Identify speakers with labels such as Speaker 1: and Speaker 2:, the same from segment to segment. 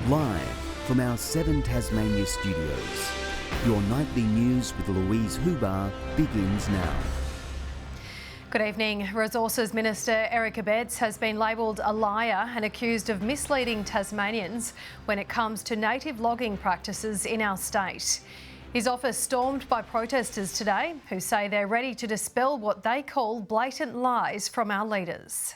Speaker 1: Live from our 7 Tasmania studios, your nightly news with Louise Hubar begins now.
Speaker 2: Good evening. Resources Minister Eric Abetz has been labelled a liar and accused of misleading Tasmanians when it comes to native logging practices in our state. His office stormed by protesters today who say they're ready to dispel what they call blatant lies from our leaders.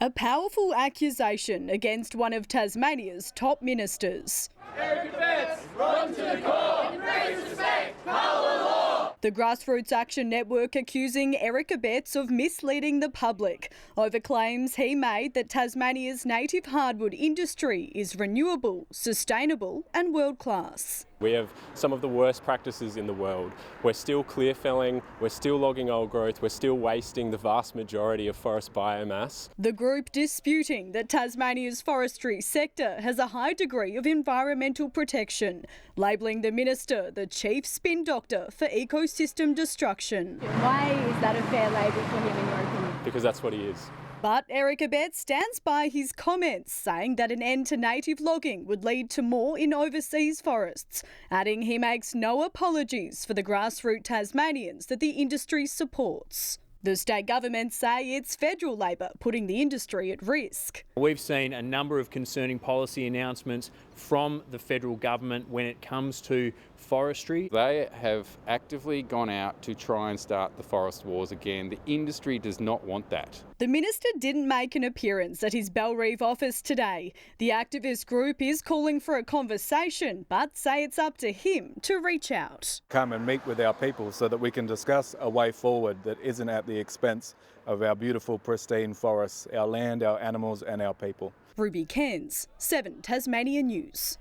Speaker 3: A powerful accusation against one of Tasmania's top ministers.
Speaker 4: Eric Abetz, run to the court, embrace respect, follow the law.
Speaker 3: The Grassroots Action Network accusing Eric Abetz of misleading the public over claims he made that Tasmania's native hardwood industry is renewable, sustainable and world-class.
Speaker 5: We have some of the worst practices in the world. We're still clear felling, we're still logging old growth, we're still wasting the vast majority of forest biomass.
Speaker 3: The group disputing that Tasmania's forestry sector has a high degree of environmental protection, labelling the minister the chief spin doctor for ecosystem destruction.
Speaker 6: Why is that a fair label for him in your opinion?
Speaker 5: Because that's what he is.
Speaker 3: But Eric Abetz stands by his comments, saying that an end to native logging would lead to more in overseas forests, adding he makes no apologies for the grassroots Tasmanians that the industry supports. The state government say it's federal Labor putting the industry at risk.
Speaker 7: We've seen a number of concerning policy announcements from the federal government when it comes to forestry.
Speaker 8: They have actively gone out to try and start the forest wars again. The industry does not want that.
Speaker 3: The minister didn't make an appearance at his Bellerive office today. The activist group is calling for a conversation, but say it's up to him to reach out.
Speaker 9: Come and meet with our people so that we can discuss a way forward that isn't at the expense of our beautiful, pristine forests, our land, our animals and our people.
Speaker 3: Ruby Cairns, 7 Tasmania News.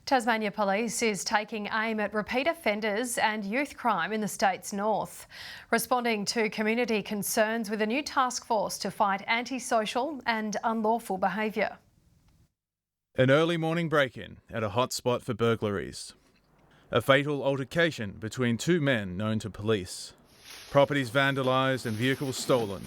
Speaker 2: Tasmania Police is taking aim at repeat offenders and youth crime in the state's north, responding to community concerns with a new task force to fight antisocial and unlawful behaviour.
Speaker 10: An early morning break-in at a hotspot for burglaries. A fatal altercation between 2 men known to police. Properties vandalised and vehicles stolen.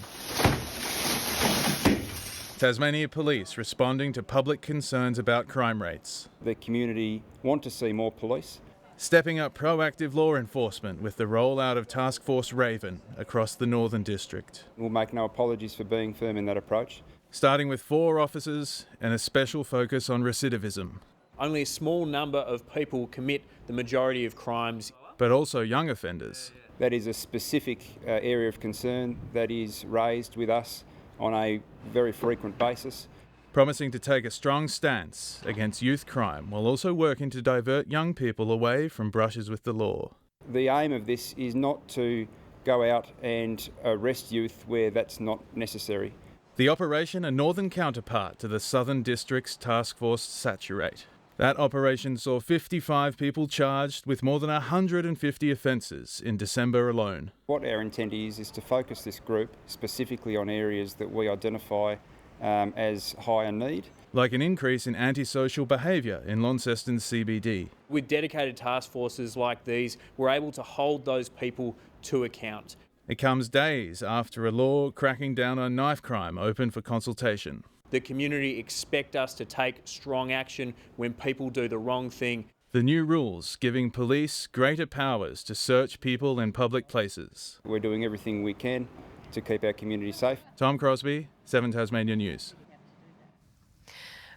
Speaker 10: Tasmania Police responding to public concerns about crime rates.
Speaker 11: The community want to see more police.
Speaker 10: Stepping up proactive law enforcement with the rollout of Task Force Raven across the Northern District.
Speaker 11: We'll make no apologies for being firm in that approach.
Speaker 10: Starting with 4 officers and a special focus on recidivism.
Speaker 7: Only a small number of people commit the majority of crimes.
Speaker 10: But also young offenders.
Speaker 11: That is a specific area of concern that is raised with us on a very frequent basis.
Speaker 10: Promising to take a strong stance against youth crime while also working to divert young people away from brushes with the law.
Speaker 11: The aim of this is not to go out and arrest youth where that's not necessary.
Speaker 10: The operation a northern counterpart to the Southern District's Task Force Saturate. That operation saw 55 people charged with more than 150 offences in December alone.
Speaker 11: What our intent is to focus this group specifically on areas that we identify as high in need.
Speaker 10: Like an increase in antisocial behaviour in Launceston's CBD.
Speaker 7: With dedicated task forces like these, we're able to hold those people to account.
Speaker 10: It comes days after a law cracking down on knife crime opened for consultation.
Speaker 7: The community expect us to take strong action when people do the wrong thing.
Speaker 10: The new rules giving police greater powers to search people in public places.
Speaker 11: We're doing everything we can to keep our community safe.
Speaker 10: Tom Crosby, 7 Tasmania News.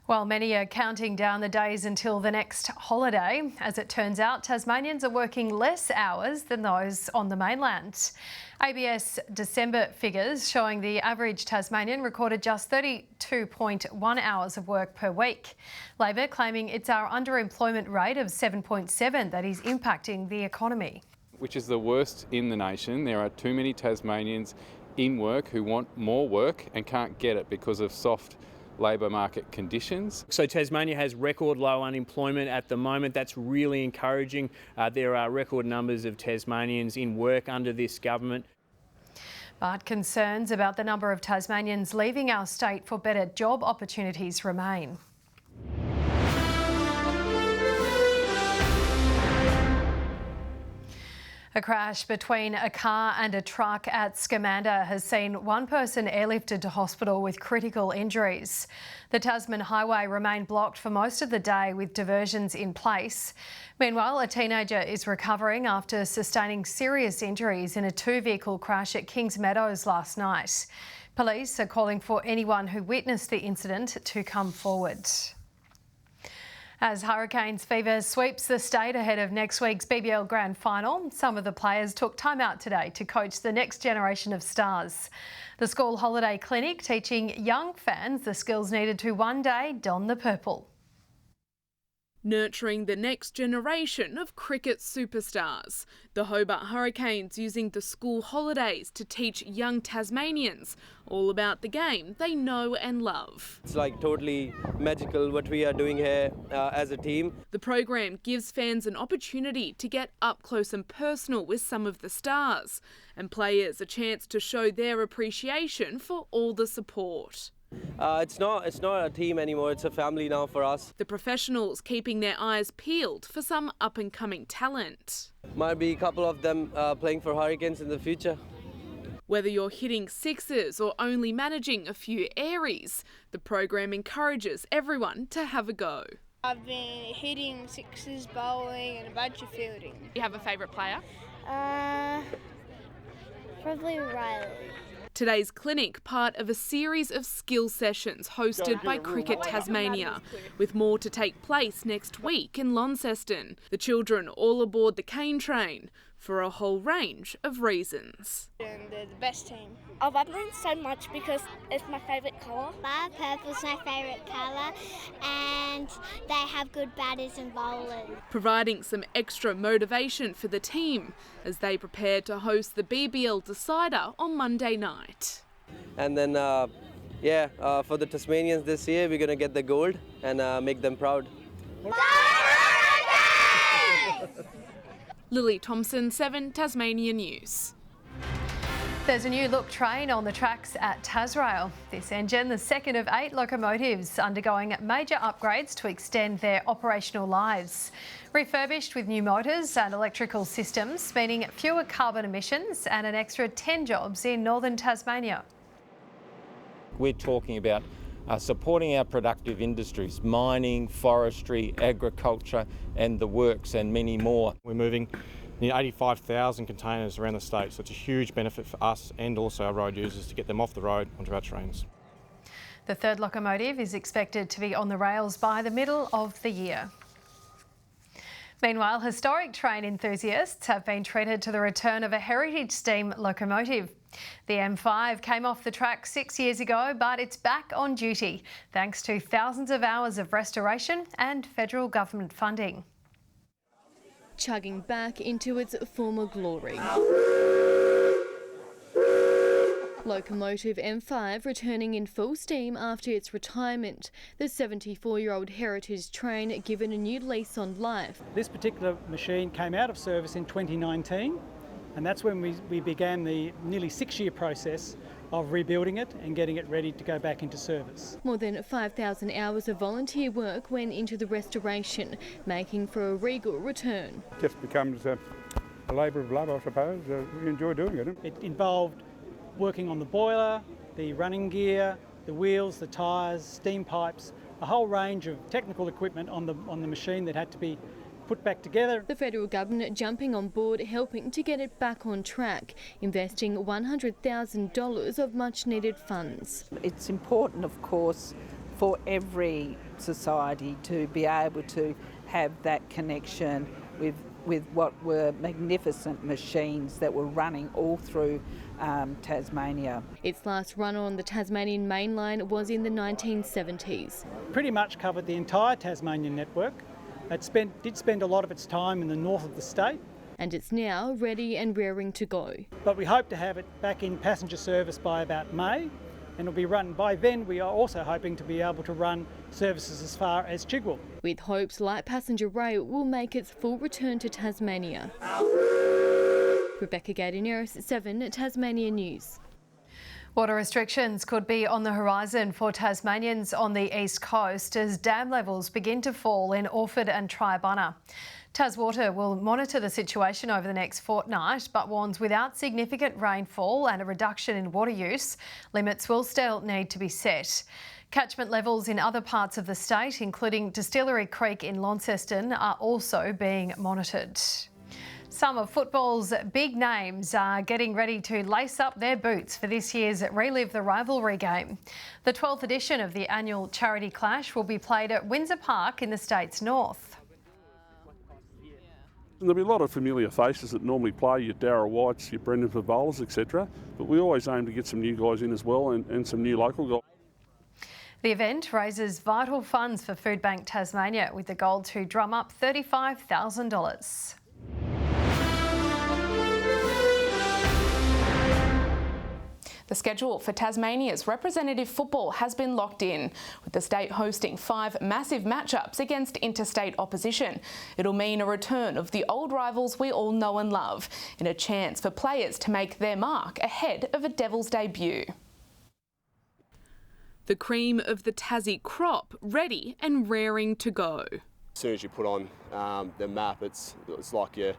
Speaker 2: Well, many are counting down the days until the next holiday. As it turns out, Tasmanians are working less hours than those on the mainland. ABS December figures showing the average Tasmanian recorded just 32.1 hours of work per week. Labor claiming it's our underemployment rate of 7.7 that is impacting the economy.
Speaker 8: Which is the worst in the nation. There are too many Tasmanians in work who want more work and can't get it because of soft labour market conditions.
Speaker 7: So Tasmania has record low unemployment at the moment. That's really encouraging. There are record numbers of Tasmanians in work under this government.
Speaker 2: But concerns about the number of Tasmanians leaving our state for better job opportunities remain. A crash between a car and a truck at Scamander has seen one person airlifted to hospital with critical injuries. The Tasman highway remained blocked for most of the day with diversions in place. Meanwhile, a teenager is recovering after sustaining serious injuries in a two-vehicle crash at Kings Meadows last night. Police are calling for anyone who witnessed the incident to come forward. As Hurricanes fever sweeps the state ahead of next week's BBL Grand Final, some of the players took time out today to coach the next generation of stars. The school holiday clinic teaching young fans the skills needed to one day don the purple.
Speaker 12: Nurturing the next generation of cricket superstars. The Hobart Hurricanes using the school holidays to teach young Tasmanians all about the game they know and love.
Speaker 13: It's like totally magical what we are doing here as a team.
Speaker 12: The program gives fans an opportunity to get up close and personal with some of the stars, and players a chance to show their appreciation for all the support.
Speaker 13: It's not a team anymore, it's a family now for us.
Speaker 12: The professionals keeping their eyes peeled for some up-and-coming talent.
Speaker 13: Might be a couple of them playing for Hurricanes in the future.
Speaker 12: Whether you're hitting sixes or only managing a few airies, the program encourages everyone to have a go.
Speaker 14: I've been hitting sixes, bowling and a bunch of fielding.
Speaker 12: You have a favourite player?
Speaker 14: Probably Riley.
Speaker 12: Today's clinic, part of a series of skill sessions hosted by Cricket Tasmania, with more to take place next week in Launceston. The children all aboard the cane train for a whole range of reasons.
Speaker 14: And they're the best team.
Speaker 15: I love them so much because it's my favourite colour.
Speaker 16: Purple's my favourite colour and they have good batters and bowlers.
Speaker 12: Providing some extra motivation for the team as they prepare to host the BBL decider on Monday night.
Speaker 13: And then, for the Tasmanians this year, we're going to get the gold and make them proud.
Speaker 12: Lily Thompson, 7 Tasmania News.
Speaker 2: There's a new look train on the tracks at Tasrail. This engine, the second of 8 locomotives undergoing major upgrades to extend their operational lives. Refurbished with new motors and electrical systems, meaning fewer carbon emissions and an extra 10 jobs in northern Tasmania.
Speaker 17: We're talking about supporting our productive industries, mining, forestry, agriculture and the works and many more.
Speaker 18: We're moving near 85,000 containers around the state, so it's a huge benefit for us and also our road users to get them off the road onto our trains.
Speaker 2: The third locomotive is expected to be on the rails by the middle of the year. Meanwhile, historic train enthusiasts have been treated to the return of a heritage steam locomotive. The M5 came off the track 6 years ago, but it's back on duty thanks to thousands of hours of restoration and federal government funding.
Speaker 19: Chugging back into its former glory. Locomotive M5 returning in full steam after its retirement. The 74-year-old heritage train given a new lease on life.
Speaker 20: This particular machine came out of service in 2019, and that's when we began the nearly 6-year process of rebuilding it and getting it ready to go back into service.
Speaker 19: More than 5,000 hours of volunteer work went into the restoration, making for a regal return.
Speaker 21: Just becomes a labour of love, I suppose. We enjoy doing it.
Speaker 20: It involved working on the boiler, the running gear, the wheels, the tyres, steam pipes, a whole range of technical equipment on the machine that had to be put back together.
Speaker 19: The federal government jumping on board, helping to get it back on track, investing $100,000 of much needed funds.
Speaker 22: It's important, of course, for every society to be able to have that connection with what were magnificent machines that were running all through Tasmania.
Speaker 19: Its last run on the Tasmanian mainline was in the 1970s.
Speaker 20: Pretty much covered the entire Tasmanian network. It did spend a lot of its time in the north of the state.
Speaker 19: And it's now ready and raring to go.
Speaker 20: But we hope to have it back in passenger service by about May, and it'll be run by then. We are also hoping to be able to run services as far as Chigwell.
Speaker 19: With hopes light passenger rail will make its full return to Tasmania. Rebecca Gaidaneris, 7 Tasmania News.
Speaker 2: Water restrictions could be on the horizon for Tasmanians on the east coast as dam levels begin to fall in Orford and Triabunna. Taswater will monitor the situation over the next fortnight, but warns without significant rainfall and a reduction in water use, limits will still need to be set. Catchment levels in other parts of the state, including Distillery Creek in Launceston, are also being monitored. Some of football's big names are getting ready to lace up their boots for this year's Relive the Rivalry game. The 12th edition of the annual charity clash will be played at Windsor Park in the state's north.
Speaker 1: There'll be a lot of familiar faces that normally play, your Darragh Whites, your Brendan Favolas, etc. But we always aim to get some new guys in as well and some new local guys.
Speaker 2: The event raises vital funds for Food Bank Tasmania with the goal to drum up $35,000.
Speaker 12: The schedule for Tasmania's representative football has been locked in, with the state hosting 5 massive matchups against interstate opposition. It'll mean a return of the old rivals we all know and love, and a chance for players to make their mark ahead of a Devils debut. The cream of the Tassie crop ready and raring to go.
Speaker 4: As soon as you put on the map, it's like you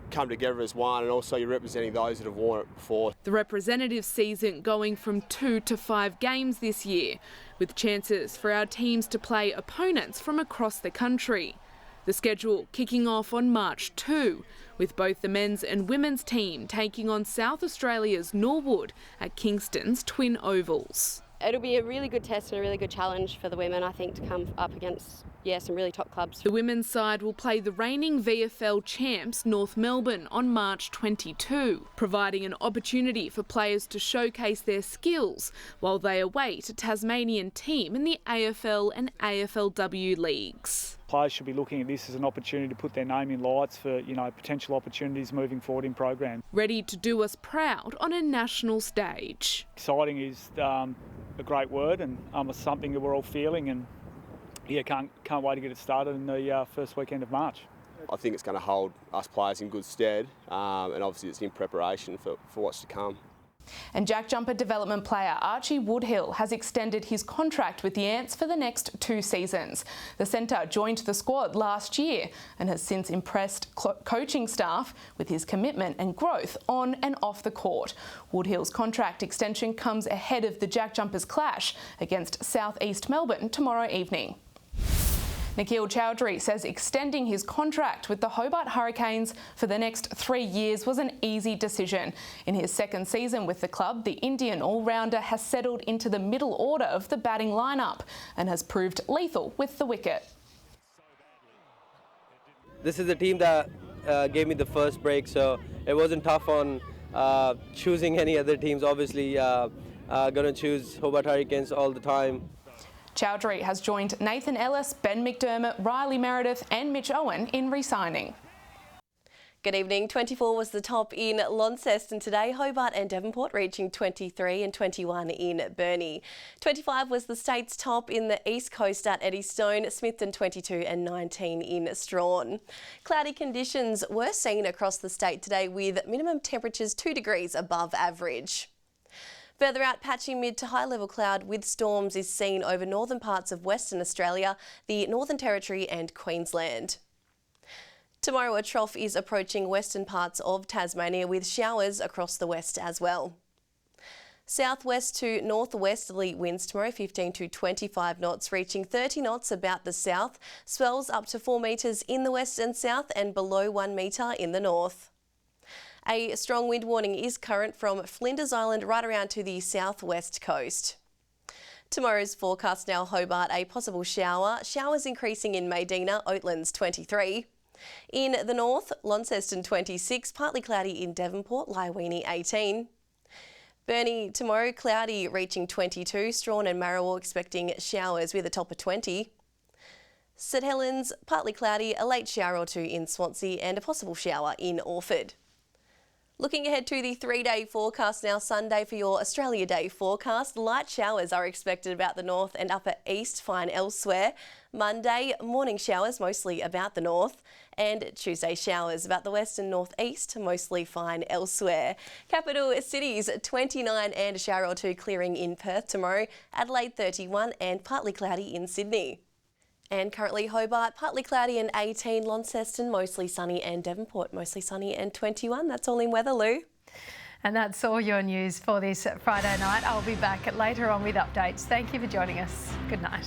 Speaker 4: come together as one, and also you're representing those that have worn it before.
Speaker 12: The representative season going from 2 to 5 games this year, with chances for our teams to play opponents from across the country. The schedule kicking off on March 2, with both the men's and women's team taking on South Australia's Norwood at Kingston's Twin Ovals.
Speaker 23: It'll be a really good test and a really good challenge for the women, I think, to come up against some really top clubs.
Speaker 12: The women's side will play the reigning VFL champs North Melbourne on March 22, providing an opportunity for players to showcase their skills while they await a Tasmanian team in the AFL and AFLW leagues.
Speaker 24: Players should be looking at this as an opportunity to put their name in lights for potential opportunities moving forward in program.
Speaker 12: Ready to do us proud on a national stage.
Speaker 24: Exciting is a great word, and it's something that we're all feeling, and can't wait to get it started in the first weekend of March.
Speaker 4: I think it's going to hold us players in good stead, and obviously it's in preparation for what's to come.
Speaker 12: And Jack Jumper development player Archie Woodhill has extended his contract with the Ants for the next 2 seasons. The centre joined the squad last year and has since impressed coaching staff with his commitment and growth on and off the court. Woodhill's contract extension comes ahead of the Jack Jumpers clash against South East Melbourne tomorrow evening. Nikhil Chowdhury says extending his contract with the Hobart Hurricanes for the next 3 years was an easy decision. In his second season with the club, the Indian all-rounder has settled into the middle order of the batting lineup and has proved lethal with the wicket.
Speaker 13: This is the team that gave me the first break, so it wasn't tough on choosing any other teams. Obviously, going to choose Hobart Hurricanes all the time.
Speaker 12: Chowdhury has joined Nathan Ellis, Ben McDermott, Riley Meredith and Mitch Owen in re-signing.
Speaker 25: Good evening. 24 was the top in Launceston today, Hobart and Devonport reaching 23 and 21 in Burnie. 25 was the state's top in the East Coast at Eddystone, Smithton 22 and 19 in Strawn. Cloudy conditions were seen across the state today with minimum temperatures 2 degrees above average. Further out, patchy mid to high level cloud with storms is seen over northern parts of Western Australia, the Northern Territory and Queensland. Tomorrow a trough is approaching western parts of Tasmania with showers across the west as well. Southwest to northwesterly winds tomorrow 15 to 25 knots, reaching 30 knots about the south, swells up to 4 metres in the west and south and below 1 metre in the north. A strong wind warning is current from Flinders Island right around to the southwest coast. Tomorrow's forecast now: Hobart, a possible shower. Showers increasing in Maydena, Oatlands 23. In the north, Launceston 26, partly cloudy in Devonport, Lyweenie 18. Burnie tomorrow, cloudy reaching 22. Strawn and Marriwal expecting showers with a top of 20. St Helens, partly cloudy, a late shower or two in Swansea and a possible shower in Orford. Looking ahead to the 3-day forecast now, Sunday for your Australia Day forecast. Light showers are expected about the north and upper east, fine elsewhere. Monday, morning showers mostly about the north. And Tuesday, showers about the west and northeast, mostly fine elsewhere. Capital cities, 29 and a shower or two clearing in Perth tomorrow. Adelaide, 31 and partly cloudy in Sydney. And currently Hobart, partly cloudy and 18, Launceston, mostly sunny, and Devonport, mostly sunny and 21. That's all in weather, Lou.
Speaker 2: And that's all your news for this Friday night. I'll be back later on with updates. Thank you for joining us. Good night.